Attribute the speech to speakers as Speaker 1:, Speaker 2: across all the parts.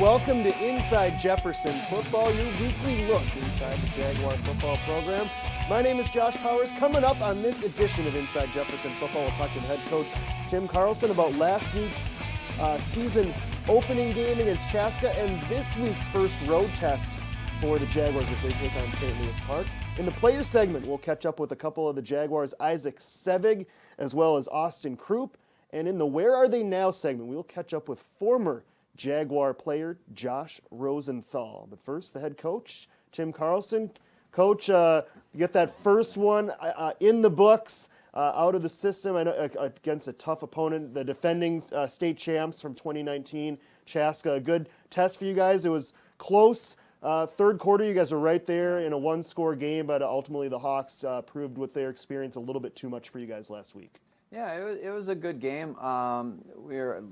Speaker 1: welcome to Inside Jefferson Football, your weekly look inside the Jaguar football program. My name is Josh Powers. Coming up on this edition of Inside Jefferson Football, we'll talk to head coach Tim Carlson about last week's season opening game against Chaska and this week's first road test for the Jaguars as they take on St. Louis Park. In the players segment, we'll catch up with a couple of the Jaguars, Isaac Sevig, as well as Austin Krupp. And in the Where Are They Now segment, we'll catch up with former Jaguar player Josh Rosenthal. But first, the head coach, Tim Carlson. Coach, you get that first one in the books, out of the system. I know against a tough opponent, the defending state champs from 2019, Chaska. A good test for you guys. It was close. Third quarter, you guys were right there in a one-score game, but ultimately the Hawks proved with their experience a little bit too much for you guys last week.
Speaker 2: Yeah, it was a good game. We were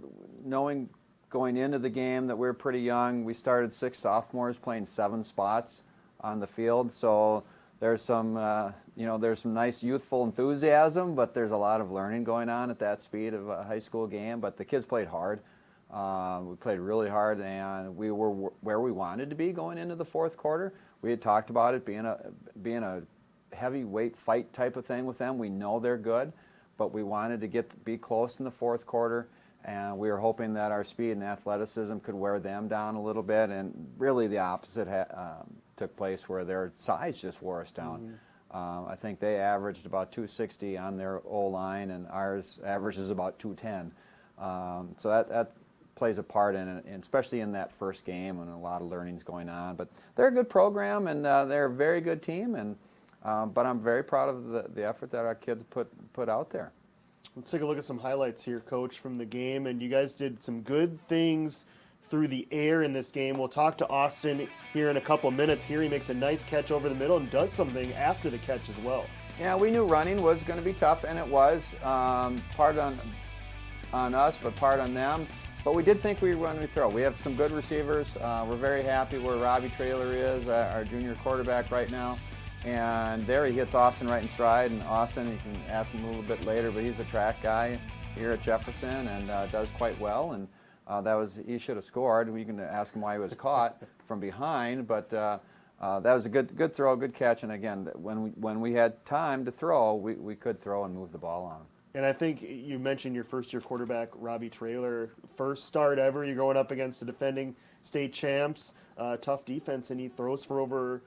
Speaker 2: knowing going into the game that we were pretty young. We started 6 sophomores playing 7 spots on the field, so there's some there's some nice youthful enthusiasm, but there's a lot of learning going on at that speed of a high school game. But the kids played hard. We played really hard, and we were where we wanted to be going into the fourth quarter. We had talked about it being a heavyweight fight type of thing with them. We know they're good, but we wanted to be close in the fourth quarter, and we were hoping that our speed and athleticism could wear them down a little bit, and really the opposite took place where their size just wore us down. I think they averaged about 260 on their O-line, and ours averages about 210. So that plays a part in it, and especially in that first game, and a lot of learning's going on. But they're a good program, and they're a very good team, and but I'm very proud of the effort that our kids put out there.
Speaker 1: Let's take a look at some highlights here, Coach, from the game. And you guys did some good things through the air in this game. We'll talk to Austin here in a couple minutes. Here he makes a nice catch over the middle and does something after the catch as well.
Speaker 2: Yeah, we knew running was going to be tough, and it was. Part on us, but part on them. But we did think we were going to throw. We have some good receivers. We're very happy where Robbie Traylor is, our junior quarterback right now. And there he hits Austin right in stride. And Austin, you can ask him a little bit later, but he's a track guy here at Jefferson and does quite well. And he should have scored. We can ask him why he was caught from behind, but that was a good throw, good catch. And again, when we had time to throw, we could throw and move the ball on him.
Speaker 1: And I think you mentioned your first-year quarterback, Robbie Traylor. First start ever. You're going up against the defending state champs. Tough defense, and he throws for over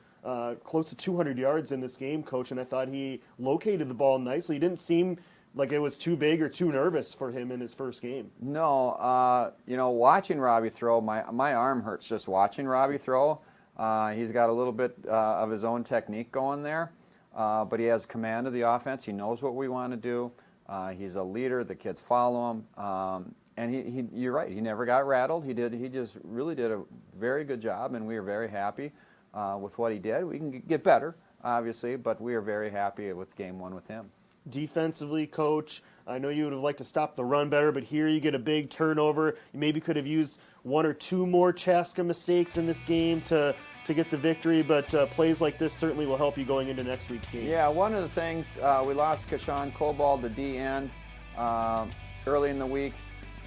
Speaker 1: close to 200 yards in this game, Coach. And I thought he located the ball nicely. He didn't seem like it was too big or too nervous for him in his first game.
Speaker 2: No, watching Robbie throw, my arm hurts just watching Robbie throw. He's got a little bit of his own technique going there, but he has command of the offense. He knows what we want to do. He's a leader. The kids follow him, and you're right. He never got rattled. He just really did a very good job, and we are very happy with what he did. We can get better, obviously, but we are very happy with game one with him.
Speaker 1: Defensively, Coach, I know you would have liked to stop the run better, but here you get a big turnover. You maybe could have used 1 or 2 more Chaska mistakes in this game to get the victory, but plays like this certainly will help you going into next week's game.
Speaker 2: Yeah, one of the things, we lost Kashawn Cobalt, the D-end, early in the week.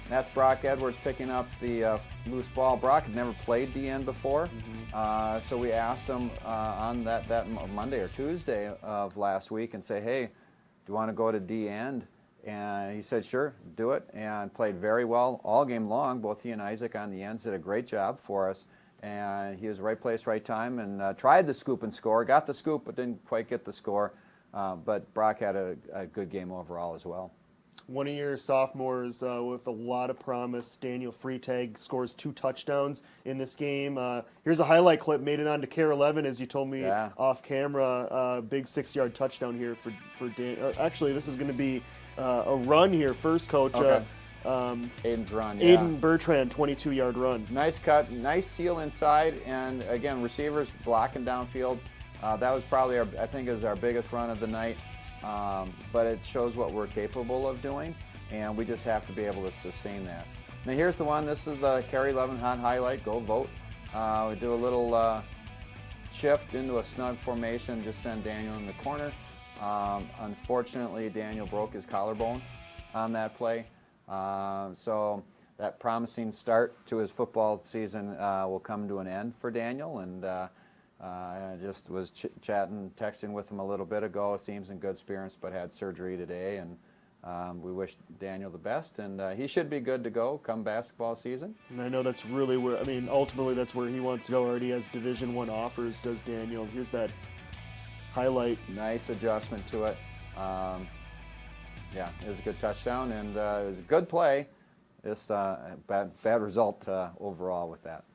Speaker 2: That's Brock Edwards picking up the loose ball. Brock had never played D-end before, so we asked him on that Monday or Tuesday of last week and say, hey, do you want to go to D-end? And he said, sure, do it, and played very well all game long. Both he and Isaac on the ends did a great job for us. And he was right place, right time, and tried the scoop and score. Got the scoop, but didn't quite get the score. But Brock had a good game overall as well.
Speaker 1: One of your sophomores with a lot of promise, Daniel Freitag, scores 2 touchdowns in this game. Here's a highlight clip, made it onto KARE 11, as you told me off camera. Big 6-yard touchdown here for Dan. Actually, this is going to be a run here first, Coach.
Speaker 2: Okay. Aiden's run, yeah.
Speaker 1: Aiden Bertrand, 22-yard run.
Speaker 2: Nice cut, nice seal inside, and again, receivers blocking downfield. That was probably, I think, is our biggest run of the night. But it shows what we're capable of doing, and we just have to be able to sustain that. Now here's the one. This is the KARE 11 hot highlight. Go vote. We do a little shift into a snug formation, just send Daniel in the corner. Unfortunately, Daniel broke his collarbone on that play. So that promising start to his football season will come to an end for Daniel, and I just was chatting, texting with him a little bit ago. Seems in good spirits, but had surgery today, and we wish Daniel the best, and he should be good to go come basketball season.
Speaker 1: And I know that's really where, I mean, ultimately that's where he wants to go. Already has Division I offers, does Daniel. Here's that highlight.
Speaker 2: Nice adjustment to it. Yeah, it was a good touchdown, and it was a good play. Just bad result overall with that.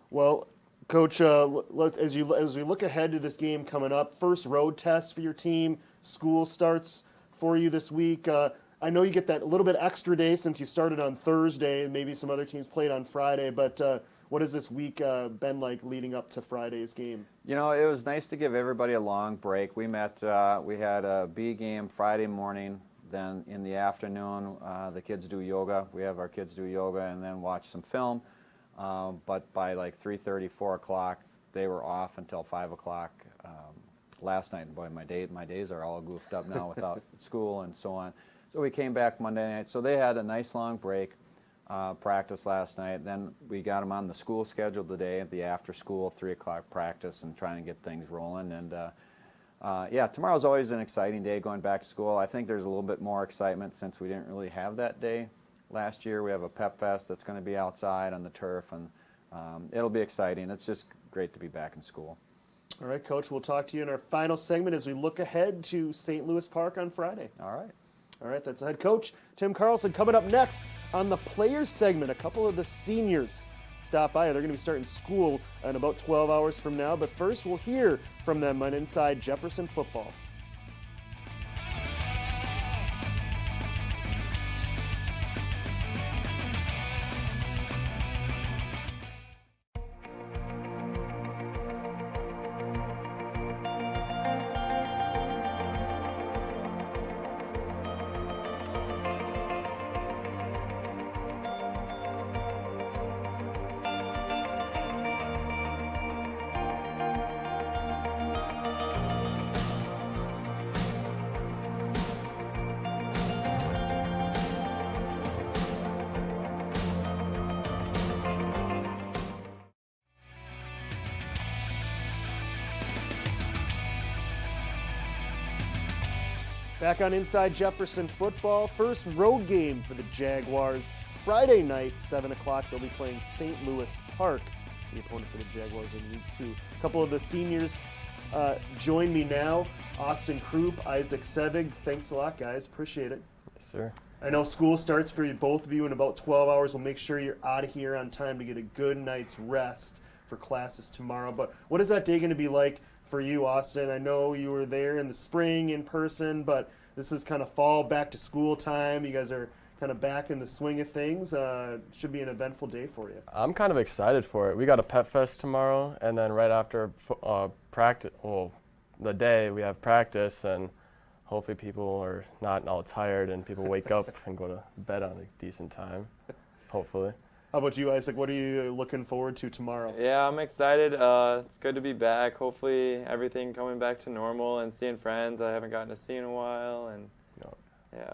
Speaker 1: Well, Coach, as we look ahead to this game coming up, first road test for your team. School starts for you this week. I know you get that little bit extra day since you started on Thursday, and maybe some other teams played on Friday. But what has this week been like leading up to Friday's game?
Speaker 2: You know, it was nice to give everybody a long break. We met. We had a B game Friday morning. Then in the afternoon, the kids do yoga. We have our kids do yoga and then watch some film. But by like 3:30, 4 o'clock, they were off until 5 o'clock last night. Boy, my days are all goofed up now without school and so on. So we came back Monday night. So they had a nice long break, practice last night. Then we got them on the school schedule today, the after school 3 o'clock practice, and trying to get things rolling. And yeah, tomorrow's always an exciting day going back to school. I think there's a little bit more excitement since we didn't really have that day last year. We have a pep fest that's going to be outside on the turf, and it'll be exciting. It's just great to be back in school.
Speaker 1: All right, Coach, we'll talk to you in our final segment as we look ahead to St. Louis Park on Friday.
Speaker 2: All right.
Speaker 1: All right, that's the head coach, Tim Carlson. Coming up next on the players segment, a couple of the seniors stop by. They're going to be starting school in about 12 hours from now. But first, we'll hear from them on Inside Jefferson Football. Back on Inside Jefferson Football, first road game for the Jaguars. Friday night, 7 o'clock, they'll be playing St. Louis Park, the opponent for the Jaguars in Week 2. A couple of the seniors join me now. Austin Krupp, Isaac Sevig. Thanks a lot, guys. Appreciate it.
Speaker 3: Yes, sir.
Speaker 1: I know school starts for you, both of you in about 12 hours. We'll make sure you're out of here on time to get a good night's rest for classes tomorrow. But what is that day going to be like for you, Austin? I know you were there in the spring in person, but this is kind of fall, back to school time. You guys are kind of back in the swing of things. Should be an eventful day for you.
Speaker 3: I'm kind of excited for it. We got a pep fest tomorrow, and then right after practice, well, the day we have practice, and hopefully people are not all tired and people wake up and go to bed on a decent time, hopefully.
Speaker 1: How about you, Isaac? What are you looking forward to tomorrow?
Speaker 4: Yeah, I'm excited. It's good to be back. Hopefully everything coming back to normal and seeing friends I haven't gotten to see in a while. And yeah.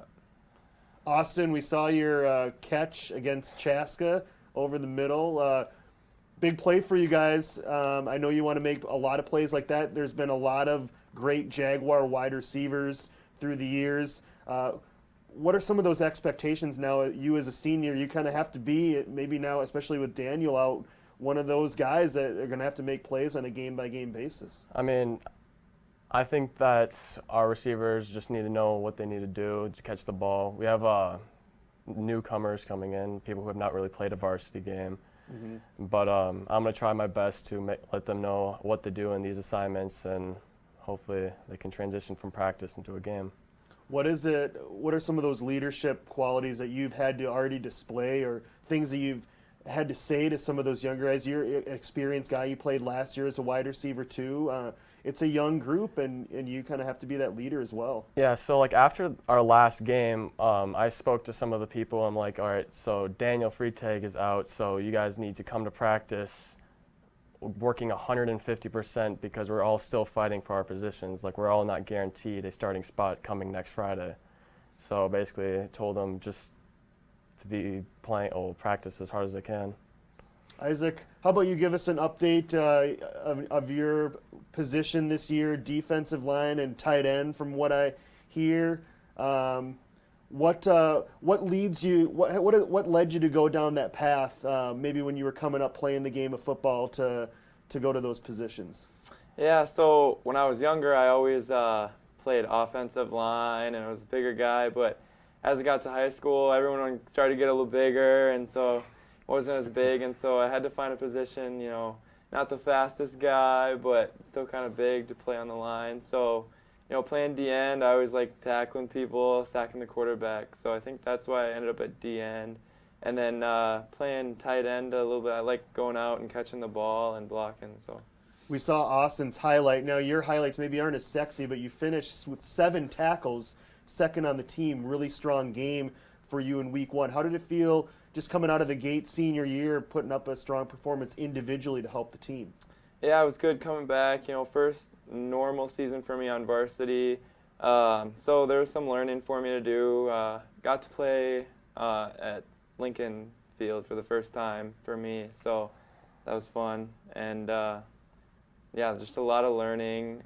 Speaker 1: Austin, we saw your catch against Chaska over the middle. Big play for you guys. I know you want to make a lot of plays like that. There's been a lot of great Jaguar wide receivers through the years. What are some of those expectations now? You as a senior, you kind of have to be, maybe now, especially with Daniel out, one of those guys that are going to have to make plays on a game-by-game basis.
Speaker 3: I mean, I think that our receivers just need to know what they need to do to catch the ball. We have newcomers coming in, people who have not really played a varsity game. Mm-hmm. But I'm going to try my best to let them know what to do in these assignments, and hopefully they can transition from practice into a game.
Speaker 1: What are some of those leadership qualities that you've had to already display, or things that you've had to say to some of those younger guys? You're an experienced guy. You played last year as a wide receiver too. It's a young group, and you kind of have to be that leader as well.
Speaker 3: Yeah, so like after our last game, I spoke to some of the people. I'm like, all right, so Daniel Freitag is out, so you guys need to come to practice working 150% because we're all still fighting for our positions. Like, we're all not guaranteed a starting spot coming next Friday. So basically I told them just to be playing or practice as hard as I can.
Speaker 1: Isaac, how about you give us an update of your position this year, defensive line and tight end, from what I hear. What leads you? What led you to go down that path? Maybe when you were coming up playing the game of football to go to those positions.
Speaker 4: Yeah, so when I was younger, I always played offensive line, and I was a bigger guy. But as I got to high school, everyone started to get a little bigger, and so I wasn't as big, and so I had to find a position, not the fastest guy, but still kind of big to play on the line. So, playing D-end, I always like tackling people, sacking the quarterback. So I think that's why I ended up at D-end. And then playing tight end a little bit, I like going out and catching the ball and blocking. So
Speaker 1: we saw Austin's highlight. Now your highlights maybe aren't as sexy, but you finished with 7 tackles, second on the team. Really strong game for you in week 1. How did it feel just coming out of the gate senior year, putting up a strong performance individually to help the team?
Speaker 4: Yeah, it was good coming back. First normal season for me on varsity. So there was some learning for me to do. Got to play at Lincoln Field for the first time for me, so that was fun. And yeah, just a lot of learning,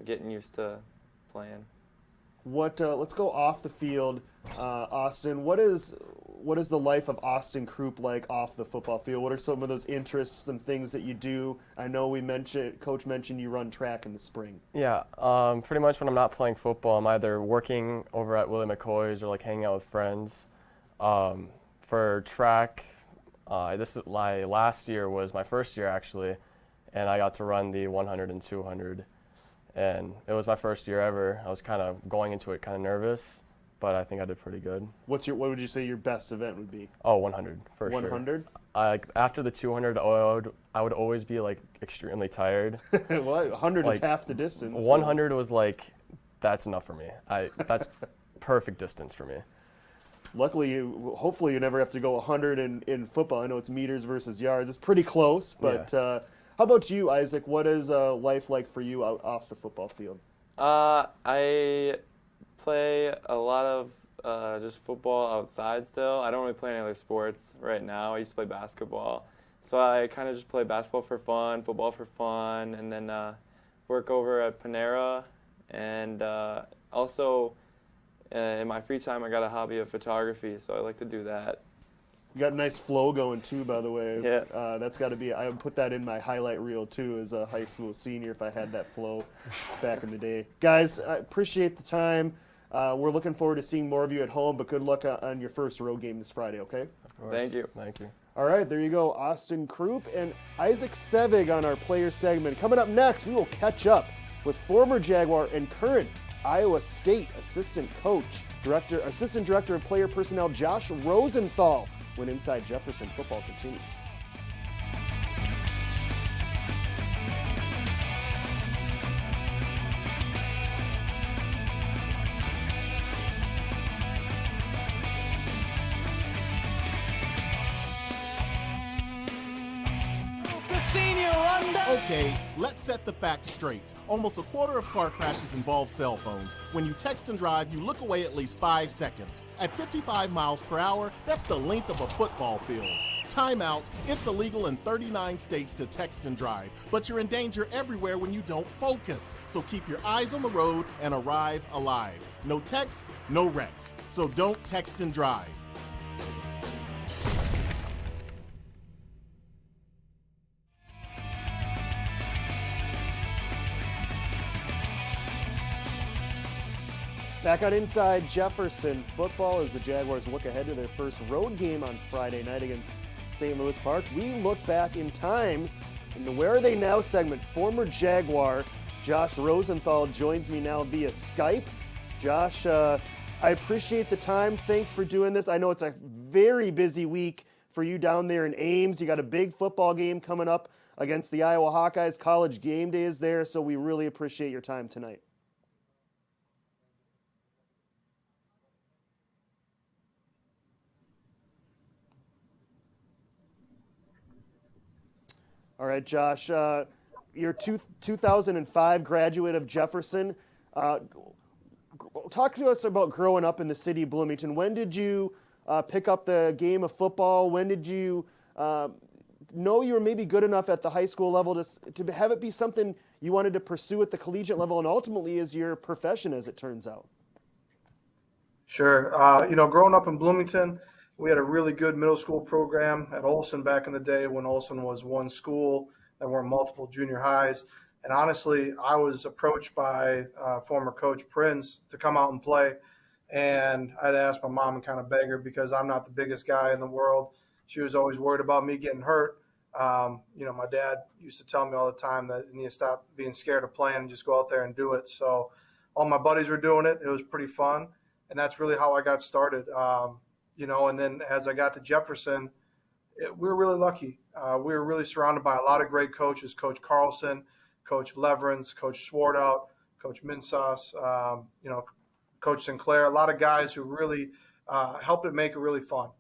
Speaker 4: getting used to playing.
Speaker 1: Let's go off the field, Austin. What is the life of Austin Krupp like off the football field? What are some of those interests and things that you do? I know Coach mentioned you run track in the spring.
Speaker 3: Yeah, pretty much when I'm not playing football, I'm either working over at Willie McCoy's or hanging out with friends. For track, this is my last year was my first year actually, and I got to run the 100 and 200. And it was my first year ever. I was kind of going into it kind of nervous, but I think I did pretty good.
Speaker 1: What would you say your best event would be?
Speaker 3: Oh, 100 for
Speaker 1: 100?
Speaker 3: sure. After the 200, I would always be extremely tired.
Speaker 1: Well, 100 is half the distance.
Speaker 3: 100 was that's enough for me. That's perfect distance for me.
Speaker 1: Luckily, hopefully you never have to go 100 in football. I know it's meters versus yards. It's pretty close, but. Yeah. How about you, Isaac? What is life like for you off the football field?
Speaker 4: I play a lot of just football outside still. I don't really play any other sports right now. I used to play basketball. So I kind of just play basketball for fun, football for fun, and then work over at Panera. And also, in my free time, I got a hobby of photography, so I like to do that.
Speaker 1: You got a nice flow going too, by the way.
Speaker 4: Yeah.
Speaker 1: That's got to be. I would put that in my highlight reel too, as a high school senior, if I had that flow back in the day. Guys, I appreciate the time. We're looking forward to seeing more of you at home, but good luck on your first road game this Friday. Okay.
Speaker 3: Of course.
Speaker 4: Thank you.
Speaker 3: Thank you.
Speaker 1: All right, there you go, Austin Krupp and Isaac Sevig on our player segment. Coming up next, we will catch up with former Jaguar and current Iowa State assistant director of player personnel Josh Rosenthal, when Inside Jefferson football continues.
Speaker 5: Okay, let's set the facts straight. Almost a quarter of car crashes involve cell phones. When you text and drive, you look away at least 5 seconds. At 55 miles per hour, that's the length of a football field. Time out. It's illegal in 39 states to text and drive, but you're in danger everywhere when you don't focus. So keep your eyes on the road and arrive alive. No text, no wrecks. So don't text and drive.
Speaker 1: Back on Inside Jefferson football as the Jaguars look ahead to their first road game on Friday night against St. Louis Park. We look back in time in the Where Are They Now segment. Former Jaguar Josh Rosenthal joins me now via Skype. Josh, I appreciate the time. Thanks for doing this. I know it's a very busy week for you down there in Ames. You got a big football game coming up against the Iowa Hawkeyes. College game day is there, so we really appreciate your time tonight. All right, Josh, you're 2005 graduate of Jefferson. Talk to us about growing up in the city of Bloomington. When did you pick up the game of football? When did you know you were maybe good enough at the high school level to have it be something you wanted to pursue at the collegiate level and ultimately as your profession, as it turns out?
Speaker 6: Sure. Growing up in Bloomington, we had a really good middle school program at Olson back in the day when Olson was one school. There were multiple junior highs. And honestly, I was approached by former coach Prince to come out and play. And I'd asked my mom and kind of beg her because I'm not the biggest guy in the world. She was always worried about me getting hurt. My dad used to tell me all the time that you need to stop being scared of playing and just go out there and do it. So all my buddies were doing it. It was pretty fun. And that's really how I got started. And then as I got to Jefferson, we were really lucky. We were really surrounded by a lot of great coaches, Coach Carlson, Coach Leverance, Coach Swartout, Coach Minsauce, Coach Sinclair, a lot of guys who really helped it make it really fun.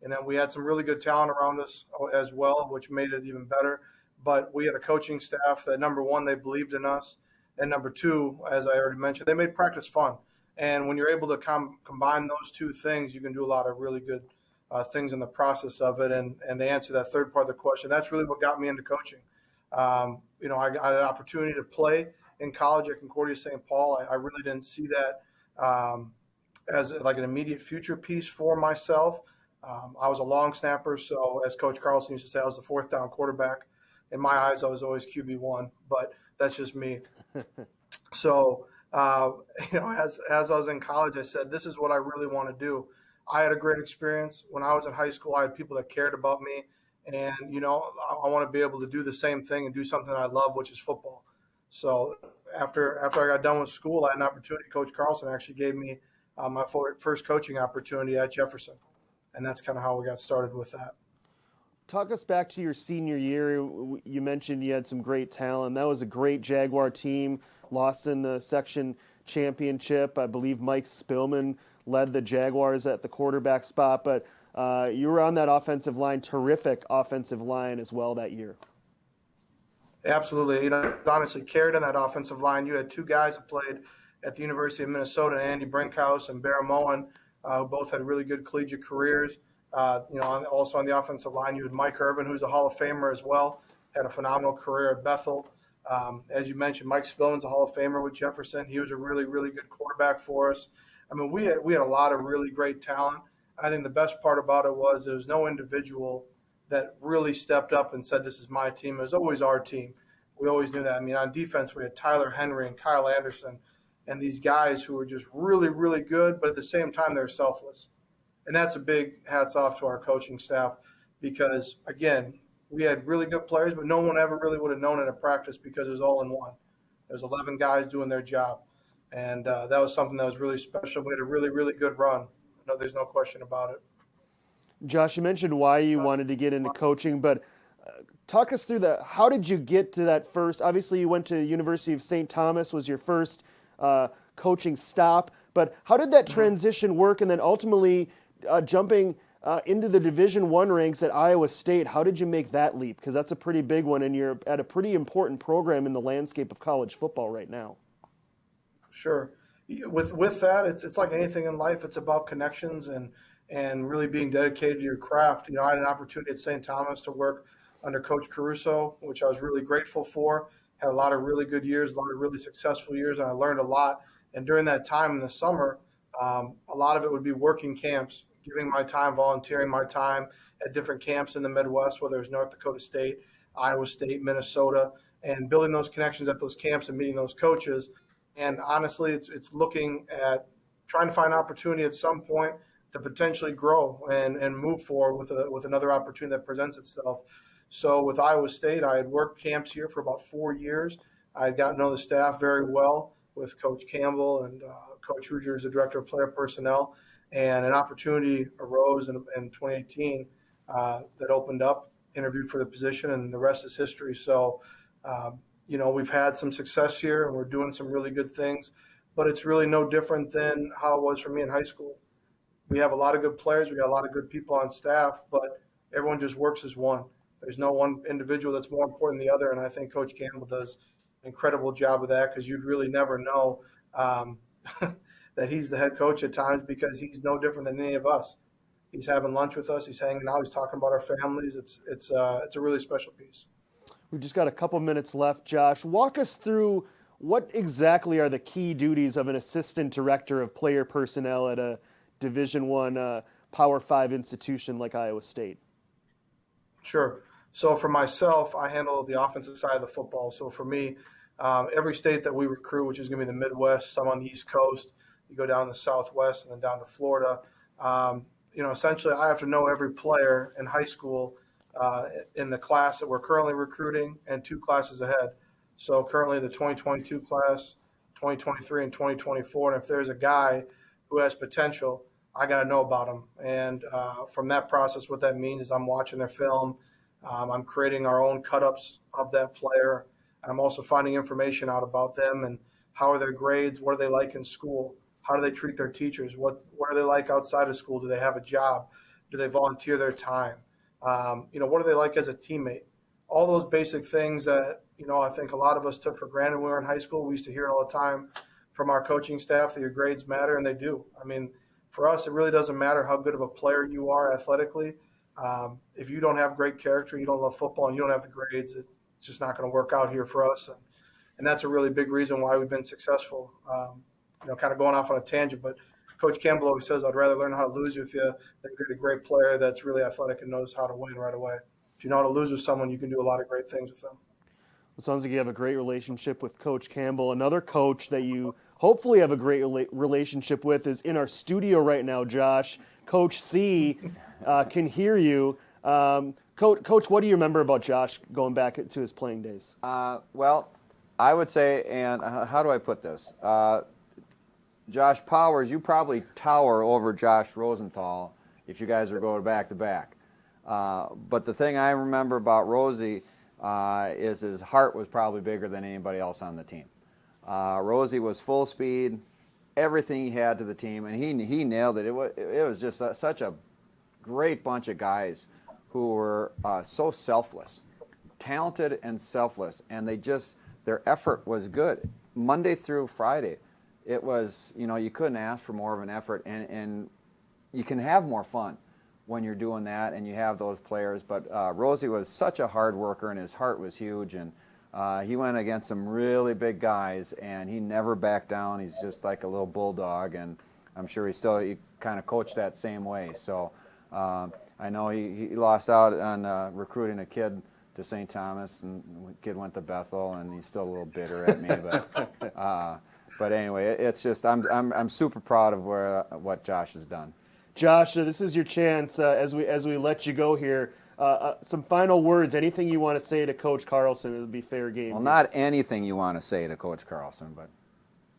Speaker 6: And then we had some really good talent around us as well, which made it even better. But we had a coaching staff that, number one, they believed in us. And number two, as I already mentioned, they made practice fun. And when you're able to combine those two things, you can do a lot of really good things in the process of it. And to answer that third part of the question, that's really what got me into coaching. I had an opportunity to play in college at Concordia St. Paul. I really didn't see that as like an immediate future piece for myself. I was a long snapper, so as Coach Carlson used to say, I was the fourth down quarterback. In my eyes, I was always QB1, but that's just me. So, as I was in college, I said, this is what I really want to do. I had a great experience. When I was in high school, I had people that cared about me. And, I want to be able to do the same thing and do something I love, which is football. So after I got done with school, I had an opportunity. Coach Carlson actually gave me my first coaching opportunity at Jefferson. And that's kind of how we got started with that.
Speaker 1: Talk us back to your senior year. You mentioned you had some great talent. That was a great Jaguar team, lost in the section championship. I believe Mike Spillman led the Jaguars at the quarterback spot, but you were on that offensive line, terrific offensive line as well that year.
Speaker 6: Absolutely. Honestly carried on that offensive line. You had two guys that played at the University of Minnesota, Andy Brinkhouse and Bear Moen, who both had really good collegiate careers. Also on the offensive line, you had Mike Irvin, who's a Hall of Famer as well, had a phenomenal career at Bethel. As you mentioned, Mike Spillman's a Hall of Famer with Jefferson. He was a really, really good quarterback for us. I mean, we had a lot of really great talent. I think the best part about it was there was no individual that really stepped up and said, this is my team. It was always our team. We always knew that. I mean, on defense, we had Tyler Henry and Kyle Anderson and these guys who were just really, really good, but at the same time, they're selfless. And that's a big hats off to our coaching staff because, again, we had really good players, but no one ever really would have known it at practice because it was all in one. There's 11 guys doing their job. And that was something that was really special. We had a really, really good run. No, there's no question about it.
Speaker 1: Josh, you mentioned why you wanted to get into coaching, but talk us through that. How did you get to that first? Obviously, you went to the University of St. Thomas, was your first coaching stop. But how did that transition work? And then ultimately jumping into the Division I ranks at Iowa State, how did you make that leap? Because that's a pretty big one, and you're at a pretty important program in the landscape of college football right now.
Speaker 6: Sure. With that, it's like anything in life. It's about connections and really being dedicated to your craft. I had an opportunity at St. Thomas to work under Coach Caruso, which I was really grateful for. Had a lot of really good years, a lot of really successful years, and I learned a lot. And during that time in the summer, a lot of it would be working camps, giving my time, volunteering my time at different camps in the Midwest, whether it was North Dakota State, Iowa State, Minnesota, and building those connections at those camps and meeting those coaches. And honestly, it's looking at trying to find an opportunity at some point to potentially grow and move forward with another opportunity that presents itself. So with Iowa State, I had worked camps here for about 4 years. I had gotten to know the staff very well with Coach Campbell and Coach Hoosier, the director of player personnel. And an opportunity arose in 2018 that opened up, interviewed for the position, and the rest is history. So, we've had some success here and we're doing some really good things, but it's really no different than how it was for me in high school. We have a lot of good players. We got a lot of good people on staff, but everyone just works as one. There's no one individual that's more important than the other. And I think Coach Campbell does an incredible job of that because you'd really never know that he's the head coach at times because he's no different than any of us. He's having lunch with us. He's hanging out. He's talking about our families. It's a really special piece.
Speaker 1: We've just got a couple minutes left, Josh. Walk us through what exactly are the key duties of an assistant director of player personnel at a Division I Power 5 institution like Iowa State?
Speaker 6: Sure. So for myself, I handle the offensive side of the football. So for me, every state that we recruit, which is going to be the Midwest, some on the East Coast, you go down to the Southwest and then down to Florida. Essentially I have to know every player in high school in the class that we're currently recruiting and 2 classes ahead. So currently the 2022 class, 2023, and 2024. And if there's a guy who has potential, I got to know about him. And from that process, what that means is I'm watching their film. I'm creating our own cut-ups of that player. And I'm also finding information out about them and how are their grades, what are they like in school, how do they treat their teachers, what are they like outside of school, do they have a job, do they volunteer their time, what are they like as a teammate. All those basic things that, I think a lot of us took for granted when we were in high school. We used to hear it all the time from our coaching staff that your grades matter, and they do. I mean, for us, it really doesn't matter how good of a player you are athletically. If you don't have great character, you don't love football, and you don't have the grades, it's just not going to work out here for us. And that's a really big reason why we've been successful. Kind of going off on a tangent, but Coach Campbell always says, I'd rather learn how to lose with you than get a great player that's really athletic and knows how to win right away. If you know how to lose with someone, you can do a lot of great things with them.
Speaker 1: It sounds like you have a great relationship with Coach Campbell. Another coach that you hopefully have a great relationship with is in our studio right now, Josh. Coach C can hear you. Coach, what do you remember about Josh going back to his playing days?
Speaker 2: Well, I would say, and how do I put this? Josh Powers, you probably tower over Josh Rosenthal if you guys are going back to back. But the thing I remember about Rosie is his heart was probably bigger than anybody else on the team. Rosie was full speed, everything he had to the team, and he nailed it. It was just such a great bunch of guys who were so selfless, talented and selfless, and their effort was good. Monday through Friday, it was, you couldn't ask for more of an effort, and you can have more fun when you're doing that and you have those players. But Rosie was such a hard worker, and his heart was huge, and he went against some really big guys, and he never backed down. He's just like a little bulldog, and I'm sure he kind of coached that same way. So I know he lost out on recruiting a kid to St. Thomas, and the kid went to Bethel, and he's still a little bitter at me. But anyway, it's just I'm super proud of what Josh has done.
Speaker 1: Josh, this is your chance as we let you go here. Some final words, anything you want to say to Coach Carlson, it would be fair game.
Speaker 2: Well, not anything you want to say to Coach Carlson, but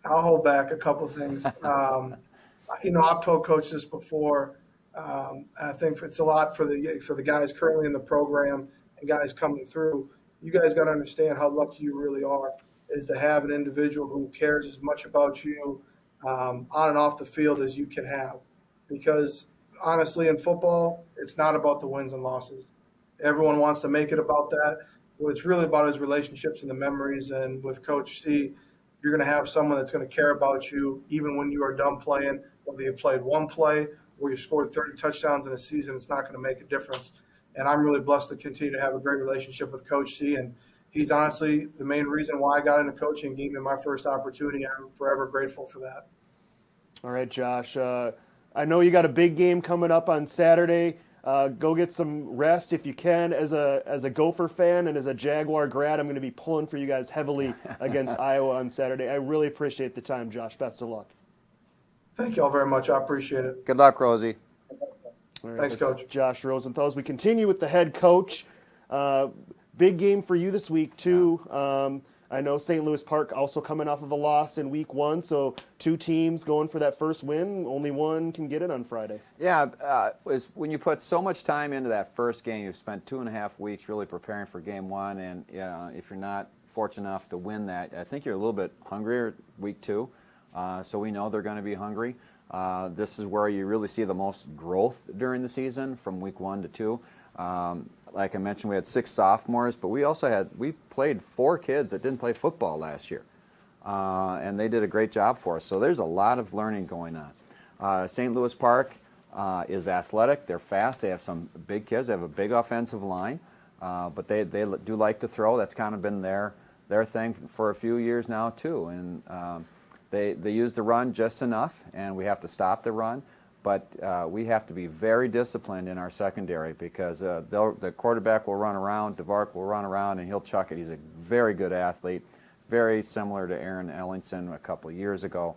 Speaker 6: I'll hold back a couple things. I've told Coach this before. I think it's a lot for the guys currently in the program and guys coming through. You guys got to understand how lucky you really are, is to have an individual who cares as much about you on and off the field as you can have. Because honestly, in football, it's not about the wins and losses. Everyone wants to make it about that. What it's really about is relationships and the memories. And with Coach C, you're going to have someone that's going to care about you even when you are done playing, whether you played one play or you scored 30 touchdowns in a season. It's not going to make a difference. And I'm really blessed to continue to have a great relationship with Coach C. And he's honestly the main reason why I got into coaching, gave me my first opportunity. I'm forever grateful for that.
Speaker 1: All right, Josh. I know you got a big game coming up on Saturday. Go get some rest if you can. As a Gopher fan and as a Jaguar grad, I'm going to be pulling for you guys heavily against Iowa on Saturday. I really appreciate the time, Josh. Best of luck.
Speaker 6: Thank you all very much. I appreciate it.
Speaker 2: Good luck, Rosie.
Speaker 1: Right,
Speaker 6: thanks, Coach.
Speaker 1: Josh Rosenthal. As we continue with the head coach, big game for you this week, too. Yeah. I know St. Louis Park also coming off of a loss in week 1, so 2 teams going for that first win. Only one can get it on Friday.
Speaker 2: Yeah, when you put so much time into that first game, you've spent 2.5 weeks really preparing for game 1, and if you're not fortunate enough to win that, I think you're a little bit hungrier week 2. So we know they're going to be hungry. This is where you really see the most growth during the season, from week 1 to 2. Like I mentioned, we had 6 sophomores, but we played 4 kids that didn't play football last year, and they did a great job for us. So there's a lot of learning going on. St. Louis Park, is athletic. They're fast. They have some big kids. They have a big offensive line, but they do like to throw. That's kind of been their thing for a few years now too. And they use the run just enough, and we have to stop the run. But we have to be very disciplined in our secondary because the quarterback will run around, DeVark will run around, and he'll chuck it. He's a very good athlete, very similar to Aaron Ellingson a couple of years ago.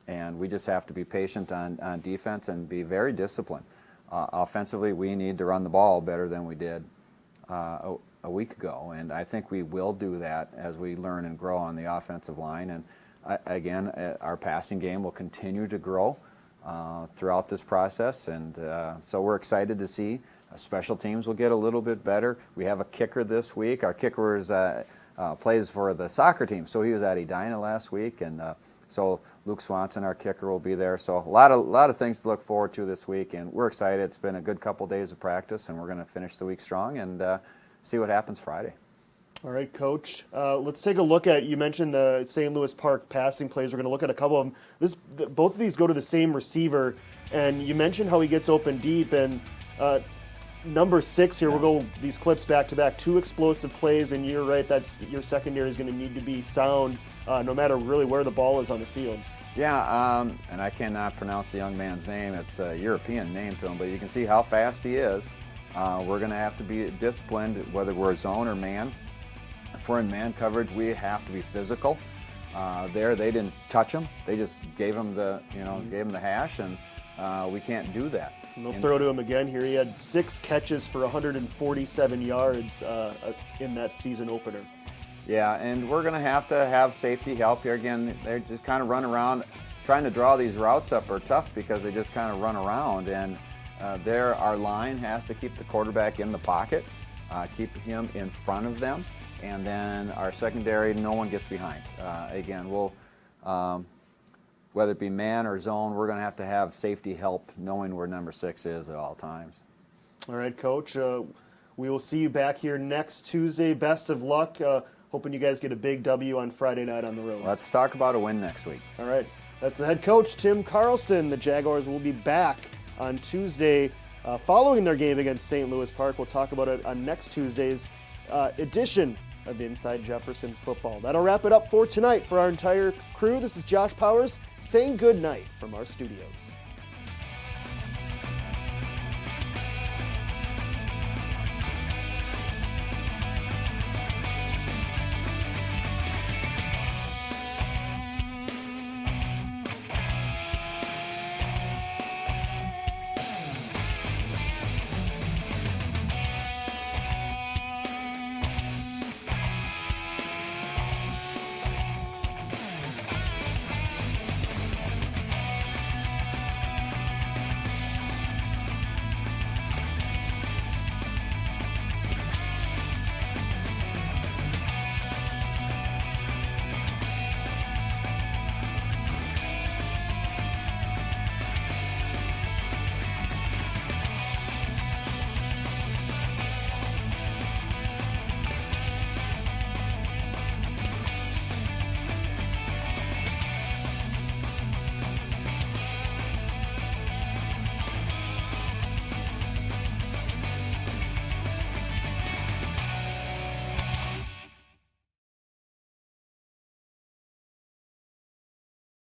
Speaker 2: And we just have to be patient on defense and be very disciplined. Offensively, we need to run the ball better than we did a week ago, and I think we will do that as we learn and grow on the offensive line. And again, our passing game will continue to grow throughout this process, and so we're excited to see. Special teams will get a little bit better. We have a kicker this week. Our kicker plays for the soccer team, so he was at Edina last week, and so Luke Swanson, our kicker, will be there. So a lot of things to look forward to this week, and we're excited. It's been a good couple days of practice, and we're going to finish the week strong and see what happens Friday.
Speaker 1: All right, Coach. Let's take a look at, you mentioned the St. Louis Park passing plays. We're going to look at a couple of them. Both of these go to the same receiver, and you mentioned how he gets open deep. And number 6 here, we'll go these clips back to back. 2 explosive plays, and you're right, that's your secondary is going to need to be sound no matter really where the ball is on the field.
Speaker 2: Yeah, and I cannot pronounce the young man's name. It's a European name to him, but you can see how fast he is. We're going to have to be disciplined, whether we're zone or man. If we're in man coverage, we have to be physical. They didn't touch him. They just gave him the hash, and we can't do that.
Speaker 1: And they'll throw to him again here. He had 6 catches for 147 yards in that season opener.
Speaker 2: Yeah, and we're going to have safety help here. Again, they just kind of run around. Trying to draw these routes up are tough because they just kind of run around, and our line has to keep the quarterback in the pocket, keep him in front of them, and then our secondary, no one gets behind. Again, we'll, whether it be man or zone, we're going to have safety help knowing where number 6 is at all times.
Speaker 1: All right, Coach. We will see you back here next Tuesday. Best of luck. Hoping you guys get a big W on Friday night on the road.
Speaker 2: Let's talk about a win next week.
Speaker 1: All right. That's the head coach, Tim Carlson. The Jaguars will be back on Tuesday following their game against St. Louis Park. We'll talk about it on next Tuesday's edition of Inside Jefferson Football. That'll wrap it up for tonight for our entire crew. This is Josh Powers saying good night from our studios.